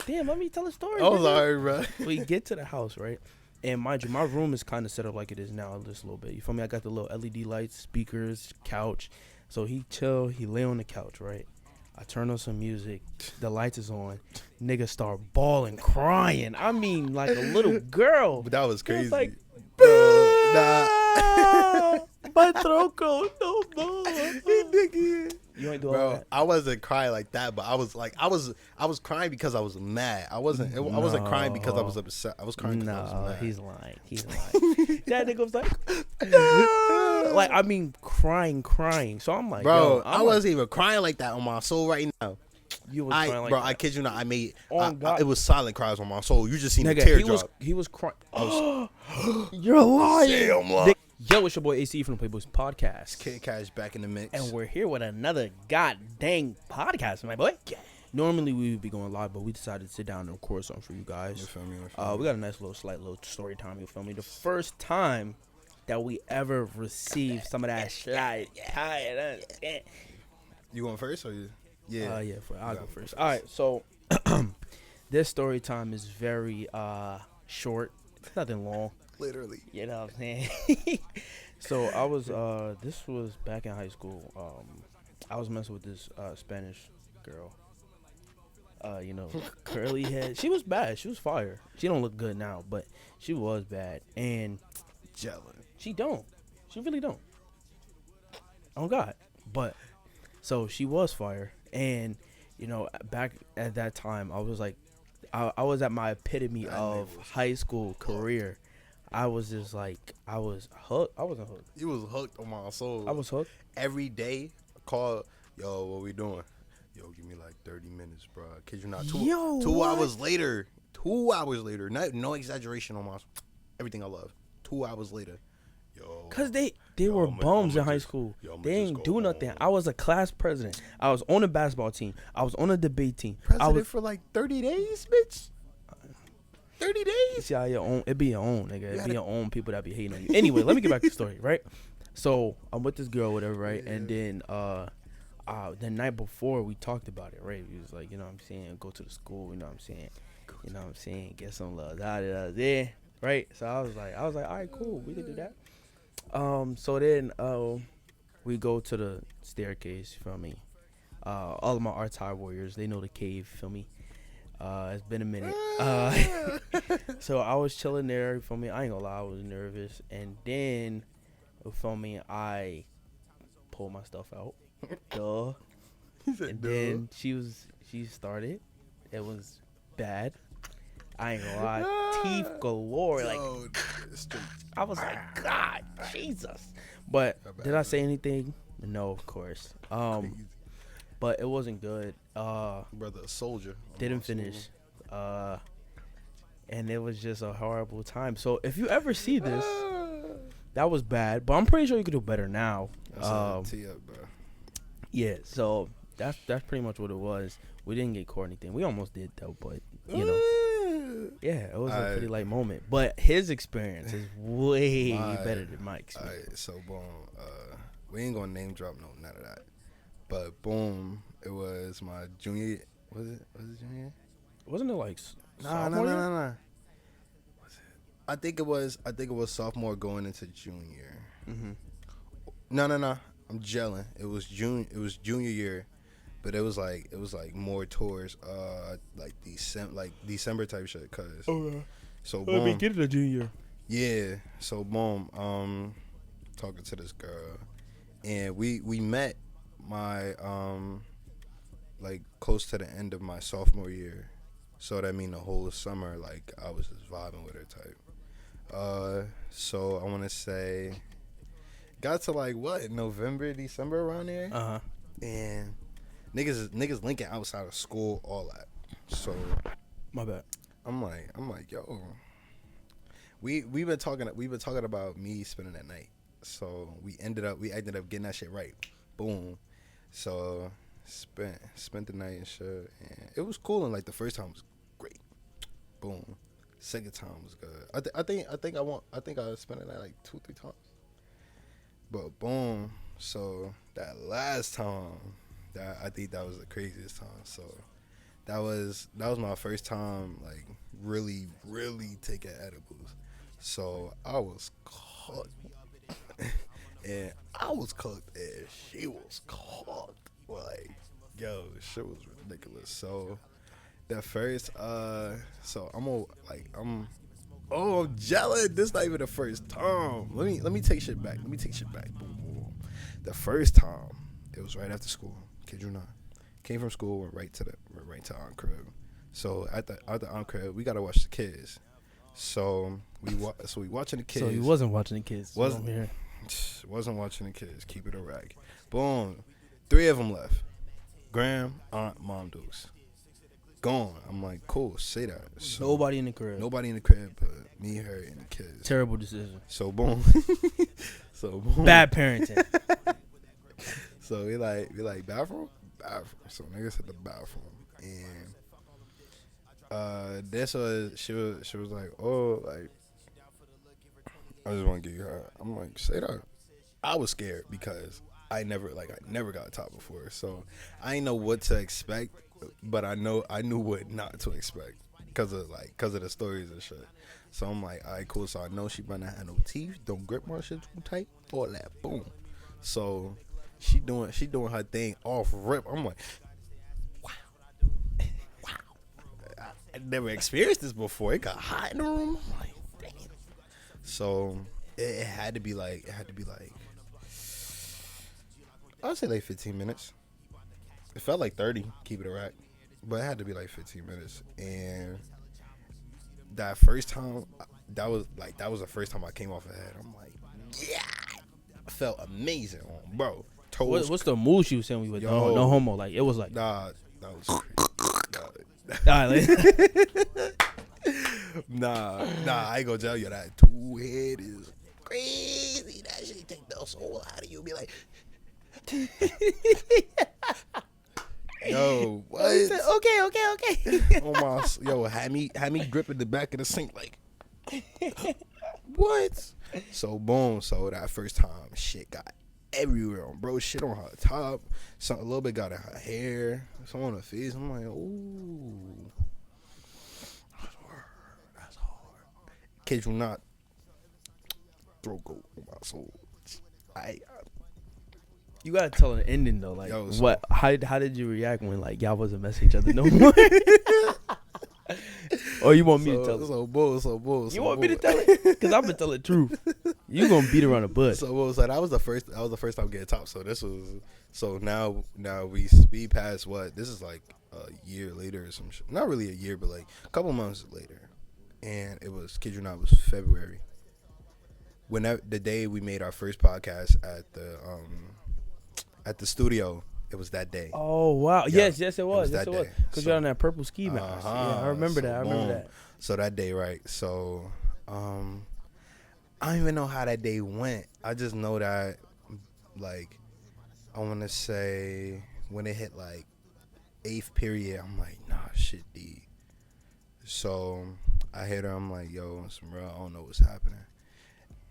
Damn, let me tell a story. Oh, nigga. sorry, bro. We get to the house, right? And mind you, my room is kind of set up like it is now, just a little bit. You feel me? I got the little LED lights, speakers, couch. So he chill, he lay on the couch, right? I turn on some music, the lights is on. Nigga start bawling, crying. I mean, like a little girl. But that was He was crazy. like, Bro, nah. my throat goes no more. You ain't do all Bro, that. I wasn't crying like that, but I was like, I was crying because I was mad. I wasn't crying because I was upset. I was crying because I was No, mad. he's lying. He's lying. That nigga was like, no. Like, I mean, crying. So I'm like, Bro, yo, I wasn't even crying like that on my soul right now. You was crying like Bro, that. I kid you not. I made God. it was silent cries on my soul. You just seen a Nigga, tear he drop. was crying. You're lying. Damn, look. Yo, it's your boy AC from the Playboys Podcast. Kid Cash back in the mix. And we're here with another god dang podcast, my boy. Normally we would be going live, but we decided to sit down and record something for you guys. You feel me? We got a nice slight little story time, you feel me? The first time that we ever received some of that slide. You going first or you? Yeah. I'll go first. All right, so this story time is very short. It's nothing long. Literally. You know what I'm saying? So I was this was back in high school. I was messing with this Spanish girl. Curly head. She was bad. She was fire. She don't look good now, but she was bad. And Gelling. she don't. She really don't. Oh God. But so she was fire. And back at that time, I was like, I was at my epitome of high school career. I was just like, I was hooked. I wasn't hooked. You was hooked on my soul. I was hooked. Every day, call, yo, what we doing? Yo, give me like 30 minutes, bro. Kid you not. 2 hours later. 2 hours later. No exaggeration on my, everything I love. 2 hours later. Yo. Cause they were bums in high school. They ain't do nothing. I was a class president. I was on the basketball team. I was on the debate team. President for like 30 days, bitch. 30 days. You see how your own, it be your own, nigga. It be your own people that be hating on you. Anyway, let me get back to the story, right? So I'm with this girl, whatever, right? Yeah. And then the night before we talked about it, right? We was like, you know what I'm saying, go to the school, you know what I'm saying, get some love, there, right? So I was like, all right, cool, we can do that. So then we go to the staircase, you feel me? All of my Arts High warriors, they know the cave, feel me? It's been a minute. So I was chilling there, you feel me? I ain't gonna lie, I was nervous. And then, you feel me, I pulled my stuff out. Duh. And then she started. It was bad. I ain't gonna lie. Teeth galore. Like, I was like, God, Jesus. But did I say anything? No, of course. But it wasn't good. Brother, a soldier. Didn't finish. And it was just a horrible time. So if you ever see this, that was bad. But I'm pretty sure you could do better now. Tee up, bro. Yeah, so that's pretty much what it was. We didn't get caught or anything. We almost did though, but yeah, it was a pretty light moment. But his experience is way better than my experience. Alright, so boom, we ain't gonna name drop none of that. But boom, it was my junior. Was it junior year? Wasn't it like No. sophomore? Was it? I think it was sophomore going into junior. Mm-hmm. No. I'm gelling. It was junior year, but it was like more towards like December type shit. Cause so boom. Let me get it a junior. Yeah. So boom. Talking to this girl, and we met my like close to the end of my sophomore year. So that mean the whole summer, like I was just vibing with her type. So I want to say, got to like what, November, December around there, and niggas linking outside of school, all that. So My bad. I'm like, yo, we've been talking about me spending that night. So we ended up getting that shit right. Boom. So spent the night and shit, and it was cool. And like the first time was great. Boom. Second time was good. I think I spent it like 2-3 times. But boom. So that last time, I think that was the craziest time. So that was my first time like really taking edibles. So I was cooked, and I was cooked, and she was cooked. Like, yo, shit was ridiculous. So the first, so I'm jealous. This not even the first time. Let me take shit back. Let me take shit back. Boom, boom, boom. The first time, it was right after school. Kid you not. Came from school, went right to Aunt crib. So at the Aunt crib, we gotta watch the kids. So we watching the kids. So you wasn't watching the kids. Wasn't here. wasn't watching the kids. Keep it a rag. Boom. 3 of them left. Graham, Aunt, Mom, Dukes. Gone. I'm like, cool. Say that. So, Nobody in the crib. Nobody in the crib but me, her, and the kids. Terrible decision. So boom. So boom. Bad parenting. So we like bathroom. So niggas hit the bathroom, and this was she was like, oh, like, I just want to give you her. I'm like, say that. I was scared because I never got top before, so I didn't know what to expect, but I knew what not to expect because of the stories and shit. So I'm like, all right, cool. So I know she better not have no teeth. Don't grip my shit too tight. All that, boom. So she doing her thing off rip. I'm like, wow. I never experienced this before. It got hot in the room. I'm like, damn. So it had to be like I'd say like 15 minutes. It felt like 30, keep it a rack. But it had to be like 15 minutes. And that first time, that was the first time I came off a head. I'm like, yeah. I felt amazing, bro. What's the mood she was saying? We were no homo. Like, it was like, nah, that was crazy. Nah, I ain't gonna tell you that. 2 head is crazy. That shit take the soul out of you. Be like, yo, what? Said, okay. Oh my, yo, had me gripping the back of the sink like, what? So boom, so that first time, shit got everywhere on bro. Shit on her top, a little bit got in her hair, some on her face. I'm like, ooh, that's hard. Kid you not, throw goat on my soul. You gotta tell an ending though. Like, yo, what? How did you react when like y'all wasn't messing each other no more? Or you want me to tell it? So bull. You want me to tell it? Because I'm gonna tell the truth. You gonna beat around the bush. So that was the first time getting top. So now we past what? This is like a year later or some shit. Not really a year, but like a couple months later. And it was, kid you not, it was February. The day we made our first podcast at the studio. It was that day. Oh wow! Yeah, yes, it was. Yes, it was. Because you're on that purple ski mask. Yeah, I remember that. So that day, right? So, I don't even know how that day went. I just know that, like, I want to say when it hit like 8th period, I'm like, nah, shit, D. So I hit her. I'm like, yo, some real. I don't know what's happening.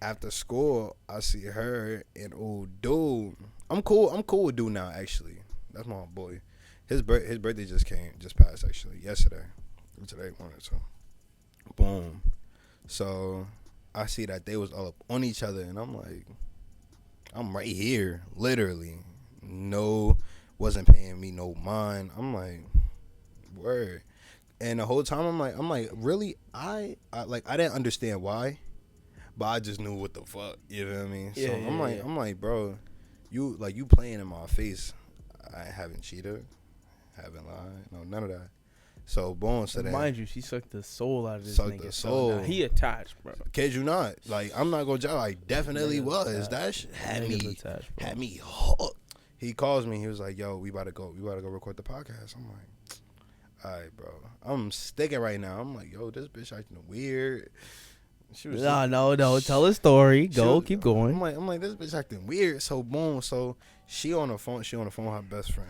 After school, I see her and old dude. I'm cool with dude now, actually. That's my boy. His birthday just passed, actually, yesterday. Today, morning, so. Boom. So, I see that they was all up on each other, and I'm like, I'm right here, literally. No, wasn't paying me no mind. I'm like, word. And the whole time, I'm like, really? I didn't understand why. But I just knew what the fuck, you know what I mean? Yeah, so yeah, I'm like, bro, you playing in my face. I haven't cheated, haven't lied, no, none of that. So boom, so then, mind you, she sucked the soul out of this sucked nigga. the soul. So he attached, bro. Kid you not, like, I'm not gonna joke. I definitely was. That shit had me hooked. He calls me. He was like, yo, we about to go record the podcast. I'm like, all right, bro. I'm sticking right now. I'm like, yo, this bitch acting weird. No. Tell a story. Keep going. I'm like, this bitch acting weird. So boom. So she on the phone with her best friend.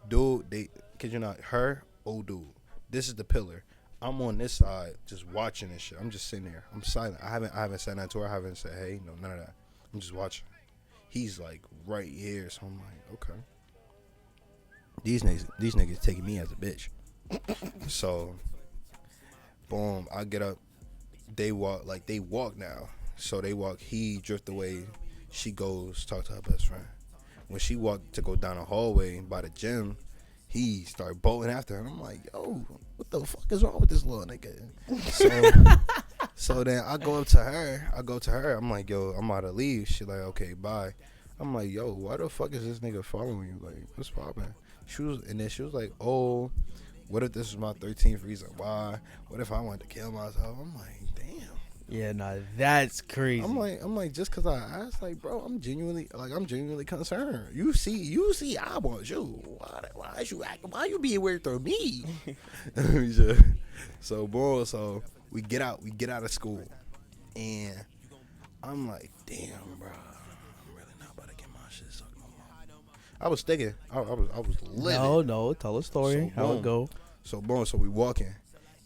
Dude, kid you not, her, old dude. This is the pillar. I'm on this side, just watching this shit. I'm just sitting there. I'm silent. I haven't said that to her. I haven't said, hey, no, none of that. I'm just watching. He's like right here. So I'm like, okay. These niggas taking me as a bitch. So, boom, I get up. They walk now. So they walk. He drift away. She goes talk to her best friend. When she walked to go down the hallway by the gym, he started bolting after her. And I'm like, yo, what the fuck is wrong with this little nigga? So then I go up to her. I'm like, yo, I'm about to leave. She like, okay, bye. I'm like, yo, why the fuck is this nigga following you? Like, what's poppin'? She was like, oh, what if this is my 13th reason why? What if I wanted to kill myself? I'm like, damn. Yeah, nah, that's crazy. I'm like, just cause I asked, like, bro, I'm genuinely concerned. You see, I want you. Why you acting? Why you being weird through me? So, bro, we get out of school, and I'm like, damn, bro, I'm really not about to get my shit sucked no more. I was thinking, I was living. No, tell a story. So, How it go? So, bro, we walking,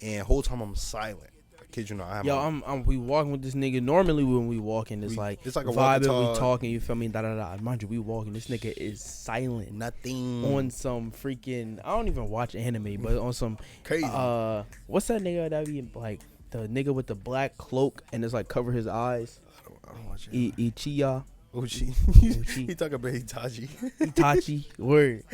and whole time I'm silent. Kid you not, I have we walking with this nigga. Normally when we walking, it's like a vibing, we talking. You feel me? Da da da. Mind you, we walking. This nigga is silent. nothing On some freaking. I don't even watch anime, but on some crazy. What's that nigga that be like the nigga with the black cloak and it's like cover his eyes? I don't watch it. Ichiya. Uchi. He talking about Itachi. Itachi. Word.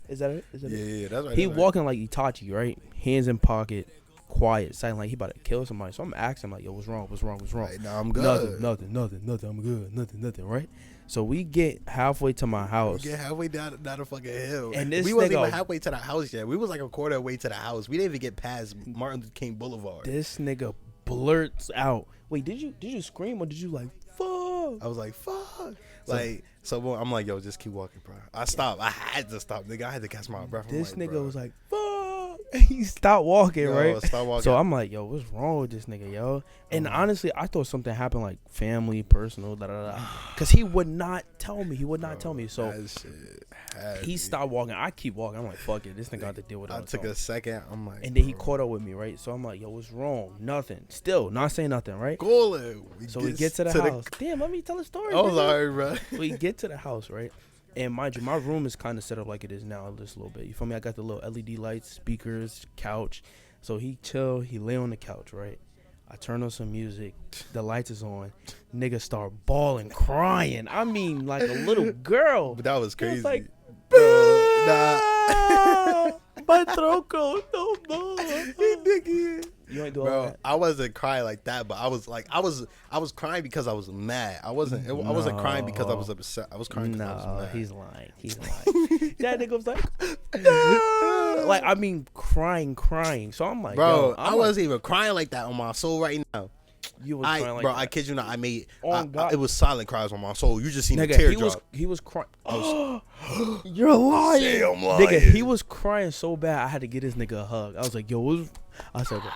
Is that it? Yeah, that's right. He that's walking like Itachi, right? Hands in pocket. Quiet, silent, like he about to kill somebody. So I'm asking him like, yo, what's wrong? Right, nah, I'm good. Nothing. I'm good. Nothing. Right? So we get halfway to my house. We get halfway down a fucking hill. And this we wasn't nigga, even halfway to the house yet. We was like a quarter way to the house. We didn't even get past Martin Luther King Boulevard. This nigga blurts out. Wait, did you scream or did you like fuck? I was like, fuck. So I'm like, yo, just keep walking, bro. I stopped. I had to stop, nigga. I had to catch my breath. This like, nigga bro. was like, fuck. He stopped walking, right? Stop walking. So I'm like, yo, what's wrong with this nigga, yo? And honestly, I thought something happened, like family, personal, da da da. Cause he would not tell me. So he stopped walking. I keep walking. I'm like, fuck it. This nigga got to deal with it. I took a second. I'm like, and then he caught up with me, right? So I'm like, yo, what's wrong? Nothing. Still not saying nothing, right? Cool. We get to the house. Damn, let me tell a story. Oh, sorry, bro. We get to the house, right? And mind you, my room is kind of set up like it is now, just a little bit. You feel me? I got the little LED lights, speakers, couch. So he chill, he lay on the couch, right? I turn on some music, the lights is on. Nigga start bawling, crying. I mean, like a little girl. But that was crazy. He was like, nah. my throat goes no more. You ain't doing all that. I wasn't crying like that, but I was crying because I was mad. I wasn't crying because I was upset. I was crying because I was mad. He's lying. That nigga was like, no. Like, I mean, crying. So I'm like, bro, yo, I wasn't even crying like that on my soul right now. You was crying like bro, that. I kid you not. I made God. it was silent cries on my soul. You just seen Nigga, the teardrop. he was crying. You're lying. Say I'm lying. Nigga, he was crying so bad I had to get this nigga a hug. I was like, yo, I said, bro,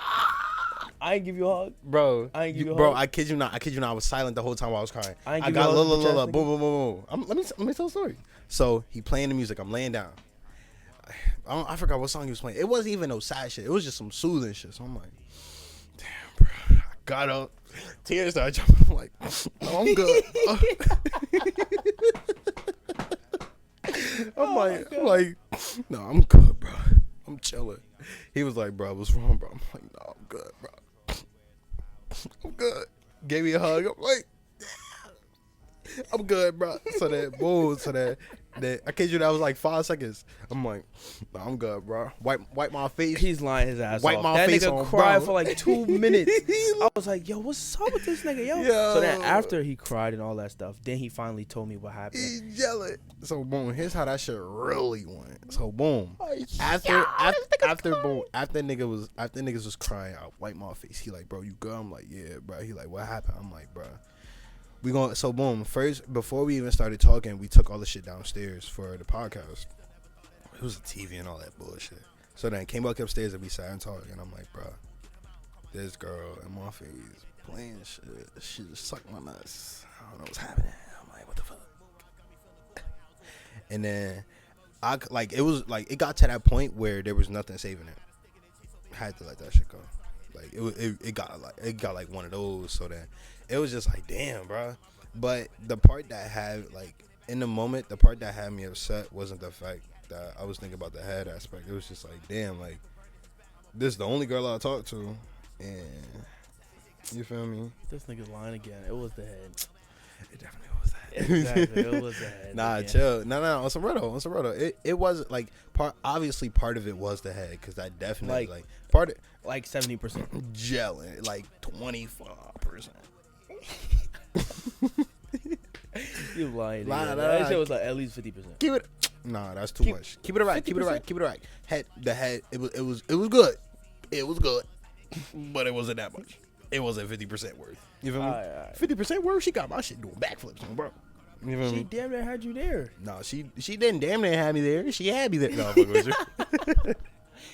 I ain't give you a hug. Bro, I ain't give you a bro, hug. I kid you not. I was silent the whole time while I was crying. I ain't I give you got a hug, boom. Let me tell a story. So he playing the music. I'm laying down. I forgot what song he was playing. It wasn't even no sad shit. It was just some soothing shit. So I'm like, damn, bro. I got up. Tears started jumping. I'm like, no, I'm good. I'm like, no, I'm good, bro. I'm chilling. He was like, bro, what's wrong, bro? I'm like, no, I'm good, bro. I'm good. Gave me a hug. I'm like, I'm good, bro. So that, boom, I kid you, that was like 5 seconds. I'm like, no, I'm good, bro. Wipe my face. He's lying his ass Wipe off. my That face nigga on, cried bro. for like 2 minutes. I was like, yo, what's up with this nigga, yo? So then after he cried and all that stuff, then he finally told me what happened. He yelling. So boom, here's how that shit really went. So boom, after niggas was crying, I wiped my face. He like, bro, you good? I'm like, yeah, bro. He like, what happened? I'm like, bro. So boom, first, before we even started talking, we took all the shit downstairs for the podcast. It was a TV and all that bullshit. So then came back upstairs and we sat and talked, and I'm like, bro, this girl in my face playing shit. She just sucked my nuts. I don't know what's happening. I'm like, what the fuck? And then it got to that point where there was nothing saving it. I had to let that shit go. Like it got like one of those. So then it was just like, damn, bro. But the part that had, like, in the moment, the part that had me upset wasn't the fact that I was thinking about the head aspect. It was just like, damn, like, this is the only girl I talk to, and you feel me? This nigga's lying again. It was the head. It definitely was that. Exactly, it was the head. Nah, again. chill. No, on some real. It wasn't like obviously part of it was the head, because I definitely like part of Like 70%. gelling, like 25%. You lying. Nah, Nigga. nah, That nah. shit was like at least 50%. Keep it. Nah, that's too much. Keep it right. 50%? Keep it right. The head. It was good. It was good, but it wasn't that much. It wasn't 50% worth. You feel me? Alright. 50% worth. She got my shit doing backflips, bro. You feel She me? damn near had you there. No, she didn't damn near have me there. She had me there. No, fuck with you.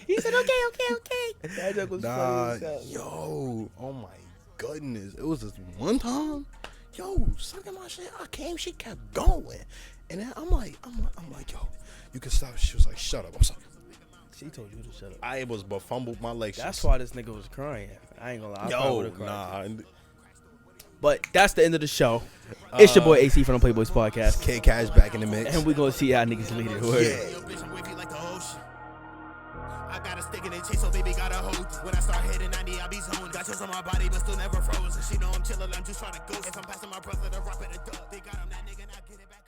He said, okay. That joke was Nah, funny as hell. yo, oh my goodness. It was this one time, yo, sucking my shit. She kept going. And then I'm like, yo, you can stop. She was like, shut up. I'm sorry. She told you to shut up. I was befumbled my legs. That's why this nigga was crying. I ain't gonna lie. I probably Yo, would've cried. nah. But that's the end of the show. It's your boy AC from the Playboys Podcast. K Cash back in the mix. And we gonna see how niggas lead it. Word. Yeah. Yo, bitch, I'm wavy like the ocean. I got a stick in the chase, so baby got a hold. When I start hitting 90, I be zoned. Got chills on my body, but still never frozen. She know I'm chillin', I'm just trying to ghost. If I'm passing my brother, the rock at the dog. They got him, that nigga not getting back.